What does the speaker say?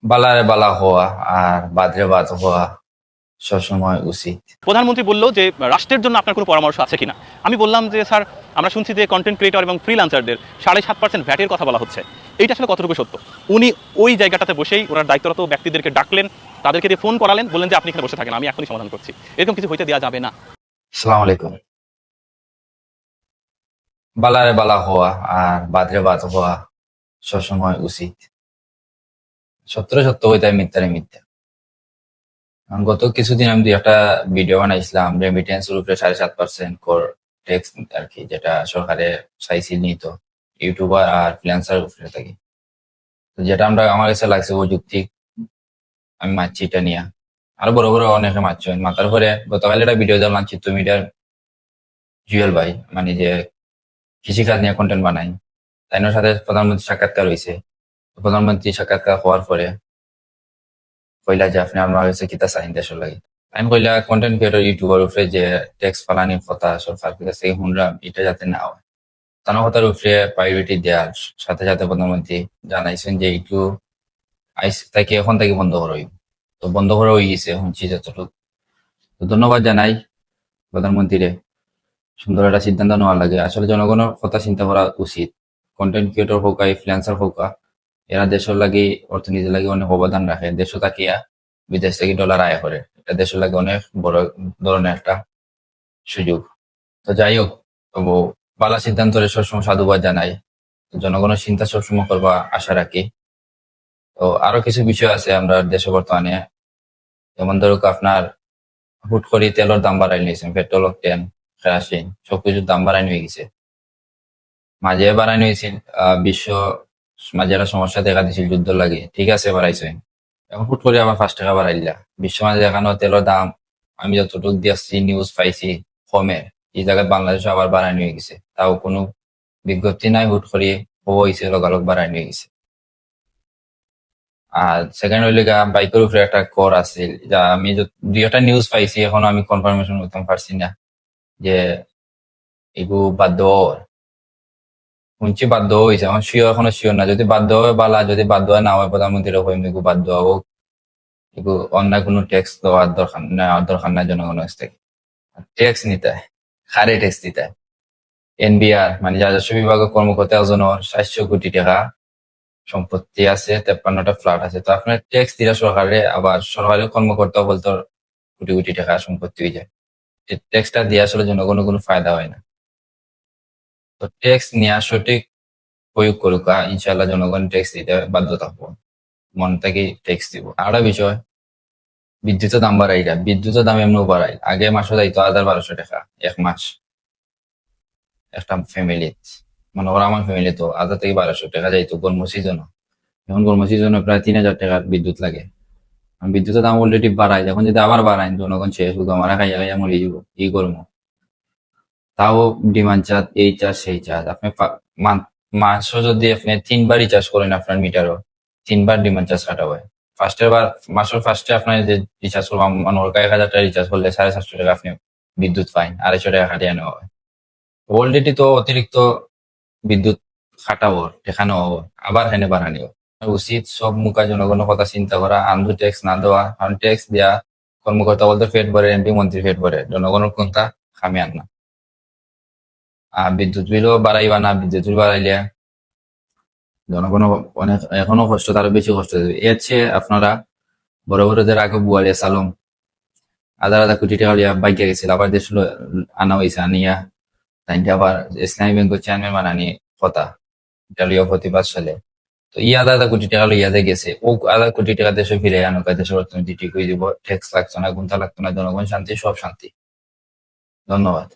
বালারে বালা হওয়া আর বাদরে বাদ হওয়া সবসময় উচিত। প্রধানমন্ত্রী বলল যে রাষ্ট্রের জন্য আপনার কোনো পরামর্শ আছে কিনা। আমি বললাম যে স্যার, আমরা শুনছি যে কন্টেন্ট ক্রিয়েটর এবং ফ্রিল্যান্সারদের 7.5% ভ্যাটের কথা বলা হচ্ছে, এইটা আসলে কতটুকু সত্য। উনি ওই জায়গাটাতে বসেই ওনার দায়িত্বরত ব্যক্তিদেরকে ডাকলেন, তাদেরকে দিয়ে ফোন করালেন, বললেন যে আপনি এখানে বসে থাকেন, আমি এখনই সমাধান করছি। এরকম কিছু হইতে দেওয়া যাবে না। আসসালামু আলাইকুম। বালারে বালা হওয়া আর বাদরে বাদ হওয়া সবসময় উচিত। সত্যরে সত্য হইতায় মিথ্যারে মিথ্যা। গত কিছুদিন আমি দুই একটা ভিডিও বানাইছিলাম রেমিটেন্সের উপরে 7.5% কর ট্যাক্স আর কি, যেটা সরকারে চাইছিল নিত ইউটিউবার আর ফ্রিল্যান্সার উপরে থাকি। তো যেটা আমার কাছে লাগছে যুক্তি, আমি মানছি এটা নিয়ে। আরো বড় বড় অনেকে মারছেন, মাথার পরে গতকাল একটা ভিডিও দেখলাম চিত্র মিডিয়ার জুয়েল ভাই, মানে যে কৃষিকাজ নিয়ে কন্টেন্ট বানাই, তাইনোর সাথে প্রধানমন্ত্রী সাক্ষাৎকার হয়েছে। প্রধানমন্ত্রী সাক্ষাৎকার হওয়ার পরে কইলা যে আপনি আমার কাছে কিতা চাইন দেশের লাগে। আমি কইলা কন্টেন্ট ক্রিয়েটর ইউটিউবার উপরে যে ট্যাক্স ফালানির কথা সরকার কাছে শুনলাম, এটা যাতে না হয়, তার কথার উপরে প্রায়োরিটি দেওয়ার সাথে সাথে প্রধানমন্ত্রী জানাইছেন যে একটু আইস তাকে এখন থেকে বন্ধ করা হইব। তো বন্ধ করা হয়ে গেছে শুনছি যতটুকু। তো ধন্যবাদ জানাই প্রধানমন্ত্রীরে, সুন্দর একটা সিদ্ধান্ত নেওয়ার লাগে। আসলে জনগণের কথা চিন্তা করা উচিত। কন্টেন্ট ক্রিয়েটর হোক আর ফ্রিল্যান্সার হোক, এরা দেশের লাগে অর্থনীতির লাগে অনেক অবদান রাখে। দেশ তাকিয়া বিদেশ থেকে ডলার আয় করে, এটা দেশের লাগে অনেক বড় ধরনের একটা সুযোগ। তো যাই হোক, তবু পালা সিদ্ধান্ত সবসময় সাধুবাদ জানাই। জনগণের চিন্তা সবসময় করবা আশা রাখি। তো আরো কিছু বিষয় আছে আমরা দেশে বর্তমানে, যেমন ধরুক আপনার হুট করে তেলের দাম বাড়াই নিয়েছেন, পেট্রোল, অকটেন, কেরোসিন সবকিছুর দাম বাড়াই নিয়ে গেছে। মাঝে বাড়াই নিয়েছিল বিশ্ব মাঝে একটা সমস্যা দেখা দিয়েছিল যুদ্ধ লাগে, ঠিক আছে বাড়াইছে। এখন হুট করে আবার 5 টাকা বাড়াইলা। বিশ্ব মাঝে দেখানো তেলের দাম আমি যতটুকু দিয়েছি নিউজ পাইছি কমে, এই জায়গায় বাংলাদেশ আবার বাড়াই নিয়ে গেছে, তাও কোনো বিজ্ঞপ্তি নাই, হুট করে হয়েছে লগালগ বাড়াই নিয়ে গেছে। আর সেকেন্ড হইলে বাইকের উপরে একটা কর আছে, যা আমি দুই একটা নিউজ পাইছি, এখনো আমি কনফার্মেশন করতে পারছি না যে এগুলো বাধ্য শুনছি বাধ্য হয়েছে। এখন শিওর এখনো শিওর না, যদি বাধ্য হয় বালা, যদি বাধ্য হয় না হয় প্রধানমন্ত্রীর হইম এগু বাধ্য হবো। এগু অন্য কোনো ট্যাক্স দেওয়ার দরকার নাই জনগণের কাছ থেকে। ট্যাক্স নিতে হয়, হারে ট্যাক্স দিতে হয়। এনবিআর মানে রাজস্ব বিভাগের কর্মকর্তা একজনের 700 কোটি টাকা সম্পত্তি আছে, 53টা ফ্ল্যাট আছে। তো আপনার ট্যাক্স দিলে সরকারে, আবার সরকারি কর্মকর্তা বলতে কোটি কোটি টাকা সম্পত্তি হয়ে যায়। ট্যাক্সটা দিয়ে আসলে জনগণের কোনো ফায়দা হয় না। তো ট্যাক্স নেওয়া সঠিক প্রয়োগ করুক, ইনশাল্লাহ জনগণ ট্যাক্স দিতে বাধ্য থাকবো, মন থেকে ট্যাক্স দিব। আরেকটা বিষয়, বিদ্যুতের দাম বাড়াইলা, বিদ্যুতের দাম এমনিও বাড়াই। আগে মাসে যাইতো 1,1200 টাকা এক মাস একটা ফ্যামিলি, মনে করো আমার ফ্যামিলি তো 1,000 থেকে 1,200 টাকা যাইতো গরম সিজনও। এখন গরম সিজনে প্রায় 3,000 টাকার বিদ্যুৎ লাগে। আর বিদ্যুতের দাম অলরেডি বাড়াই, যখন যদি আবার বাড়াই জনগণ শেষ শুধু আমার খাইয়া খাইয়া মরে যাব, কি করবো। তাও ডিমান্ড চার্জ, এই চার্জ সেই চার্জ। আপনি মাসও যদি আপনি 3বার রিচার্জ করেন আপনার মিটারও 3বার ডিমান্ড চার্জ কাটা হয়। মাসের ফার্স্টে আপনার যে রিচার্জ করবেন, মনে করেন 1,000 টাকা রিচার্জ করলে 750 টাকা আপনি বিদ্যুৎ পাইন, 250 টাকা কাটিয়ে নেওয়া হয়। অলরেডি তো অতিরিক্ত বিদ্যুৎ খাটাবো, দেখানো হবো, আবার হেনে বাড়ানিও। উচিত সব মুখা জনগণের কথা চিন্তা করা, আন্ধু ট্যাক্স না দেওয়া। কারণ ট্যাক্স দেওয়া কর্মকর্তা বলতে পেট ভরে, এমপি মন্ত্রী পেট ভরে, জনগণের কোনটা খামি আন না। আর বিদ্যুৎ বিলও বাড়াইবা না, বিদ্যুৎ বিল বাড়াইলে জনগণ অনেক এখনো কষ্ট, তারও বেশি কষ্ট দেবে। এর চেয়ে আপনারা বড় বড় যে আগে বুয়ালিয়া সালম 1,000 কোটি টাকা লিয়া বাইকে গেছিল, আবার দেশ আনা হয়েছে, আনিয়া তাইনটা আবার ইসলামী ব্যাংকের চেয়ারম্যান বানানি কথা, এটা লিয়া প্রতিবাদ সালে। তো 1,000 কোটি টাকা লইয়া যে গেছে, ও 1,000 কোটি টাকা দেশে ফিরে আনুকা, দেশের অর্থনীতি ঠিক হয়ে যাব, ট্যাক্স লাগতো না, গুন্তা লাগতো না, জনগণ শান্তি, সব শান্তি। ধন্যবাদ।